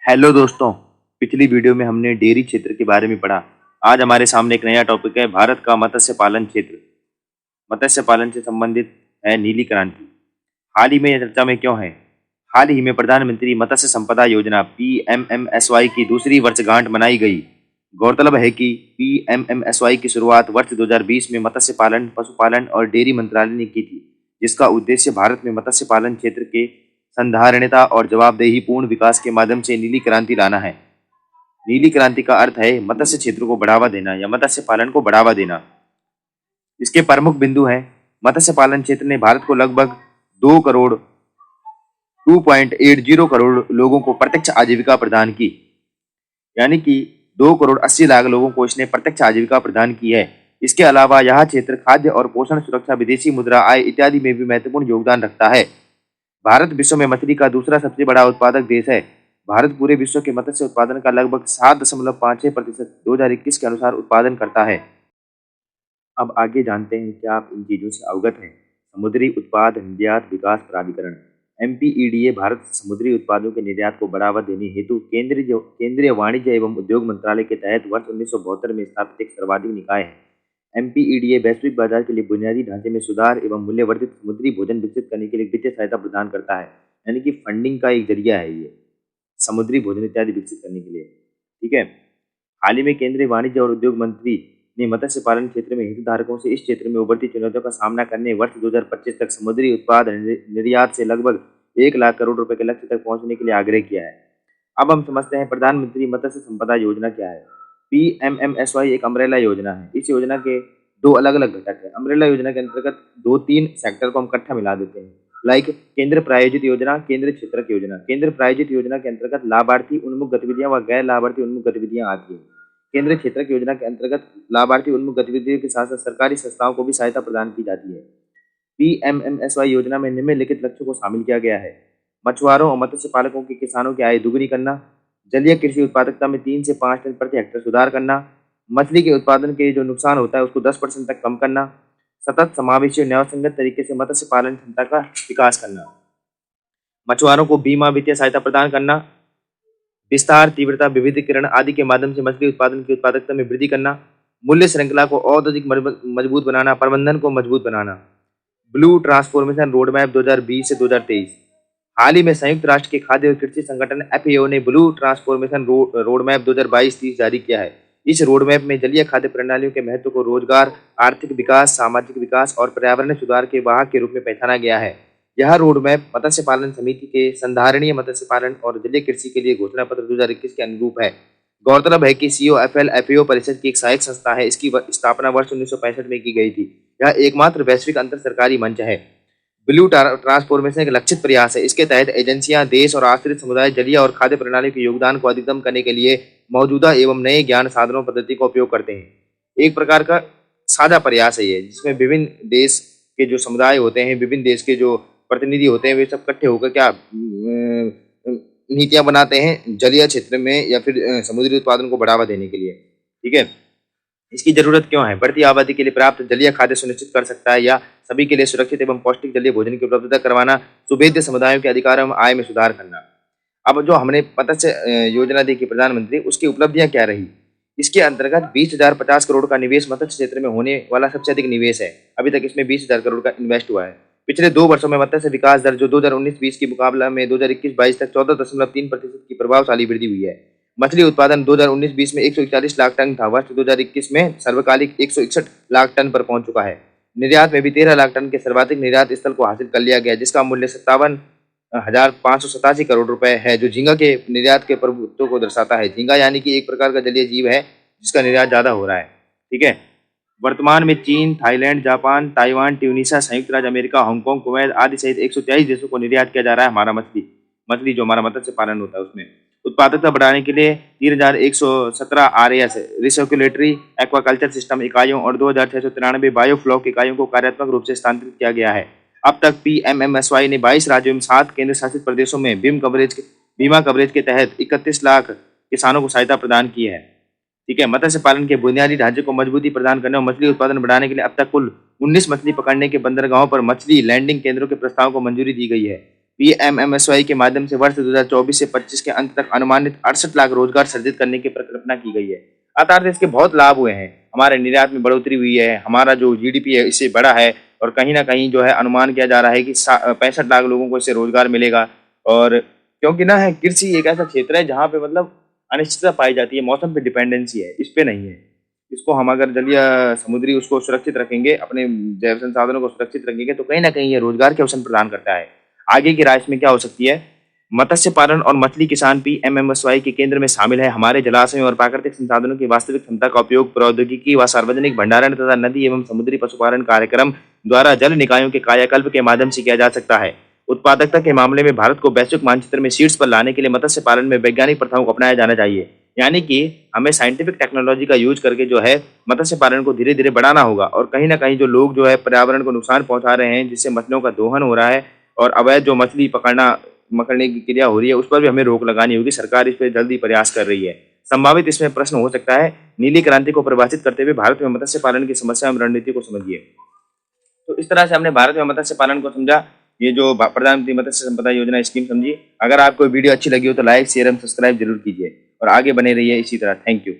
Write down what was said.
Hello दोस्तों। पिछली video में हमने डेयरी क्षेत्र के बारे में पढ़ा। आज हमारे सामने एक नया टॉपिक है, भारत का मत्स्य पालन क्षेत्र। मत्स्य पालन से संबंधित है नीली क्रांति। हाल ही में यह चर्चा में क्यों है? हाल ही में प्रधानमंत्री मत्स्य संपदा योजना PMMSY की दूसरी वर्षगांठ मनाई गई। गौरतलब है कि PMMSY की शुरुआत वर्ष 2020 में मत्स्य पालन, पशुपालन और डेयरी मंत्रालय ने की थी, जिसका उद्देश्य भारत में मत्स्य पालन क्षेत्र के संधारणीयता और जवाबदेही पूर्ण विकास के माध्यम से नीली क्रांति लाना है। नीली क्रांति का अर्थ है मत्स्य क्षेत्र को बढ़ावा देना या मत्स्य पालन को बढ़ावा देना। इसके प्रमुख बिंदु हैं, मत्स्य पालन क्षेत्र ने भारत को लगभग 2 करोड़ 2.80 करोड़ लोगों को प्रत्यक्ष आजीविका प्रदान की, यानी कि 2 करोड़ 80 लाख लोगों को इसने प्रत्यक्ष आजीविका प्रदान की है। इसके अलावा यह क्षेत्र खाद्य और पोषण सुरक्षा, विदेशी मुद्रा आय इत्यादि में भी महत्वपूर्ण योगदान रखता है। भारत विश्व में मछली का दूसरा सबसे बड़ा उत्पादक देश है। भारत पूरे विश्व के मत्स्य उत्पादन का लगभग 7.56% 2021 के अनुसार उत्पादन करता है। अब आगे जानते हैं क्या आप इन चीजों से अवगत हैं। समुद्री उत्पाद निर्यात विकास प्राधिकरण MPEDA भारत से समुद्री उत्पादों के निर्यात को बढ़ावा देने हेतु केंद्रीय वाणिज्य एवं उद्योग मंत्रालय के तहत वर्ष 1972 में स्थापित एक सर्वाधिक निकाय है। MPEDA वैश्विक बाजार के लिए बुनियादी ढांचे में सुधार एवं मूल्यवर्धित समुद्री भोजन विकसित करने के लिए वित्तीय सहायता प्रदान करता है, यानी कि फंडिंग का एक जरिया है ये समुद्री भोजन इत्यादि विकसित करने के लिए। ठीक है। हाल ही में केंद्रीय वाणिज्य और उद्योग मंत्री ने मत्स्य पालन क्षेत्र में हितधारकों से इस क्षेत्र में उभरती चुनौतियों का सामना करने वर्ष 2025 तक समुद्री उत्पाद निर्यात से लगभग 1 लाख करोड़ रुपए के लक्ष्य तक पहुंचने के लिए आग्रह किया है। अब हम समझते हैं प्रधानमंत्री मत्स्य संपदा योजना क्या है। PMMSY एक अम्ब्रेला योजना है। इस योजना के 2 अलग अलग घटक है। अम्ब्रेला योजना के अंतर्गत 2-3 सेक्टर को हम इकट्ठा मिला देते हैं, लाइक केंद्र प्रायोजित योजना, केंद्र क्षेत्रक योजना। केंद्र प्रायोजित योजना के अंतर्गत लाभार्थी उन्मुख गतिविधियां व गैर लाभार्थी उन्मुख गतिविधियां आती है। केंद्र क्षेत्रक योजना के अंतर्गत लाभार्थी उन्मुख गतिविधियों के साथ साथ सरकारी संस्थाओं को भी सहायता प्रदान की जाती है। PMMSY योजना में निम्नलिखित लक्ष्यों को शामिल किया गया है। मछुआरों और मत्स्य पालकों के किसानों की आय दोगुनी करना, जलीय कृषि उत्पादकता में 3 से 5 टन प्रति हेक्टेयर सुधार करना, मछली के उत्पादन के जो नुकसान होता है उसको 10% तक कम करना, सतत समावेशी और न्यायसंगत तरीके से मत्स्य पालन क्षमता का विकास करना, मछुआरों को बीमा वित्तीय सहायता प्रदान करना, विस्तार, तीव्रता, विविधीकरण आदि के माध्यम से मछली उत्पादन की उत्पादकता में वृद्धि करना, मूल्य श्रृंखला को और अधिक मजबूत बनाना, प्रबंधन को मजबूत बनाना। ब्लू ट्रांसफॉर्मेशन रोड मैप 2020 से 2023। हाल ही में संयुक्त राष्ट्र के खाद्य और कृषि संगठन FAO ने ब्लू ट्रांसफॉर्मेशन रोड मैप 2022-30 जारी किया है। इस रोड मैप में जलीय खाद्य प्रणालियों के महत्व को रोजगार, आर्थिक विकास, सामाजिक विकास और पर्यावरण सुधार के वाहक के रूप में पहचाना गया है। यह रोड मैप मत्स्य पालन समिति के संधारणीय मत्स्य पालन और जलीय कृषि के लिए घोषणा पत्र 2021 के अनुरूप है। गौरतलब है कि COFL FAO परिषद की एक सहायक संस्था है। इसकी स्थापना वर्ष 1965 में की गई थी। यह एकमात्र वैश्विक अंतर सरकारी मंच है। ब्लू ट्रांसफॉर्मेशन एक लक्षित प्रयास है। इसके तहत एजेंसियां देश और आश्रित समुदाय जलीय और खाद्य प्रणाली के योगदान को अधिकतम करने के लिए मौजूदा एवं नए ज्ञान साधनों पद्धति का उपयोग करते हैं। एक प्रकार का साझा प्रयास है ये, जिसमें विभिन्न देश के जो समुदाय होते हैं, विभिन्न देश के जो प्रतिनिधि होते हैं, वे सब इकट्ठे होकर क्या नीतियां बनाते हैं जलीय क्षेत्र में या फिर समुद्री उत्पादन को बढ़ावा देने के लिए। ठीक है। इसकी जरूरत क्यों है? बढ़ती आबादी के लिए पर्याप्त जलीय खाद्य सुनिश्चित कर सकता है, या सभी के लिए सुरक्षित एवं पौष्टिक जलीय भोजन की उपलब्धता करवाना, सुभेद्य समुदायों के अधिकार एवं आय में सुधार करना। अब जो हमने मत्स्य योजना देखी प्रधानमंत्री, उसकी उपलब्धियां क्या रही? इसके अंतर्गत 20,050 करोड़ का निवेश मत्स्य क्षेत्र में होने वाला सबसे अधिक निवेश है। अभी तक इसमें 20,000 करोड़ का इन्वेस्ट हुआ है। पिछले 2 वर्षों में मत्स्य विकास दर जो 2019-20 की मुकाबला में 2021-22 तक 14.3% की प्रभावशाली वृद्धि हुई है। मछली उत्पादन 2019-20 में 141 लाख टन था, वर्ष 2021 में सर्वकालिक 161 लाख टन पर पहुंच चुका है। निर्यात में भी 13 लाख टन के सर्वाधिक निर्यात स्थल को हासिल कर लिया गया, जिसका मूल्य 57,587 करोड़ रुपए है, जो झींगा के निर्यात के प्रभुत्व को दर्शाता है। झींगा यानी कि एक प्रकार का जलीय जीव है जिसका निर्यात ज्यादा हो रहा है। ठीक है। वर्तमान में चीन, थाईलैंड, जापान, ताइवान, ट्यूनीशिया, संयुक्त राज्य अमेरिका, हांगकांग, कुवैत आदि सहित 123 देशों को निर्यात किया जा रहा है हमारा मछली जो हमारा मत्स्य पालन होता है उसमें। उत्पादकता बढ़ाने के लिए 3,117 RAS रिसर्कुलेटरी एक्वाकल्चर सिस्टम इकाइयों और 2,693 बायोफ्लॉक इकाइयों को कार्यात्मक रूप से स्थानांतरित किया गया है। अब तक PMMSY ने 22 राज्यों में 7 केंद्र शासित प्रदेशों में बीमा कवरेज के तहत 31 लाख किसानों को सहायता प्रदान की है। ठीक है। मत्स्य पालन के बुनियादी ढांचे को मजबूती प्रदान करने और मछली उत्पादन बढ़ाने के लिए अब तक कुल 19 मछली पकड़ने के बंदरगाहों पर मछली लैंडिंग केंद्रों के प्रस्ताव को मंजूरी दी गई है। पीएमएमएसवाई के माध्यम से वर्ष 2024 से 25 के अंत तक अनुमानित 68 लाख रोजगार सृजित करने की परिकल्पना की गई है। अर्थात इसके बहुत लाभ हुए हैं। हमारे निर्यात में बढ़ोतरी हुई है, हमारा जो जीडीपी है इससे बढ़ा है, और कहीं ना कहीं जो है अनुमान किया जा रहा है कि 65 लाख लोगों को इससे रोजगार मिलेगा। और क्योंकि ना है कृषि एक ऐसा क्षेत्र है जहाँ पे मतलब अनिश्चितता पाई जाती है, मौसम पे डिपेंडेंसी है, इस पे नहीं है। इसको हम अगर जलीय समुद्री उसको सुरक्षित रखेंगे, अपने जैव संसाधनों को सुरक्षित रखेंगे, तो कहीं ना कहीं ये रोजगार के अवसर प्रदान करता है। आगे की राय में क्या हो सकती है? मत्स्य पालन और मछली किसान पीएमएमएसवाई के केंद्र में शामिल है। हमारे जलाशयों और प्राकृतिक संसाधनों की वास्तविक क्षमता का उपयोग प्रौद्योगिकी व सार्वजनिक भंडारण तथा नदी एवं समुद्री पशुपालन कार्यक्रम द्वारा जल निकायों के कायाकल्प के माध्यम से किया जा सकता है। उत्पादकता के मामले में भारत को वैश्विक मानचित्र में शीर्ष पर लाने के लिए मत्स्य पालन में वैज्ञानिक प्रथाओं को अपनाया जाना चाहिए। यानी कि हमें साइंटिफिक टेक्नोलॉजी का यूज करके जो है मत्स्य पालन को धीरे धीरे बढ़ाना होगा। और कहीं ना कहीं जो लोग जो है पर्यावरण को नुकसान पहुंचा रहे हैं, जिससे मछलियों का दोहन हो रहा है और अवैध जो मछली पकड़ने की क्रिया हो रही है, उस पर भी हमें रोक लगानी होगी। सरकार इस पर जल्दी प्रयास कर रही है। संभावित इसमें प्रश्न हो सकता है, नीली क्रांति को परिभाषित करते हुए भारत में मत्स्य पालन की समस्या एवं रणनीति को समझिए। तो इस तरह से हमने भारत में मत्स्य पालन को समझा। ये जो प्रधानमंत्री मत्स्य संपदा योजना स्कीम समझी। अगर आपको वीडियो अच्छी लगी हो तो लाइक, शेयर एवं सब्सक्राइब जरूर कीजिए और आगे बने रहिए इसी तरह। Thank you.